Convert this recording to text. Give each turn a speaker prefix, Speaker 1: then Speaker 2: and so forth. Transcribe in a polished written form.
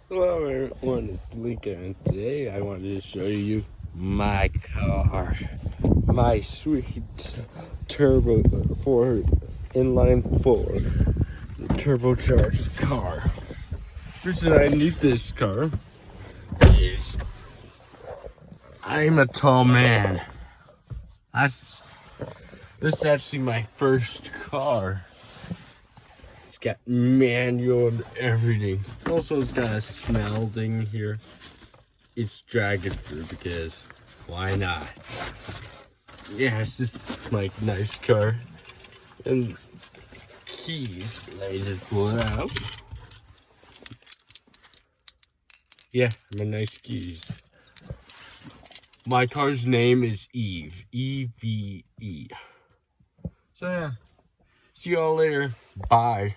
Speaker 1: Hello everyone, it's Lincoln, and today I wanted to show you my car. My sweet turbo four inline four turbocharged car. The reason I need this car is I'm a tall man. This is actually my first car. It's got manual and everything. Also, it's got a smell thing here. It's dragon fruit because why not? Yeah, it's just like nice car. And keys, let me just pull it out. Yeah, my nice keys. My car's name is Eve. E-V-E. So yeah, see y'all later. Bye.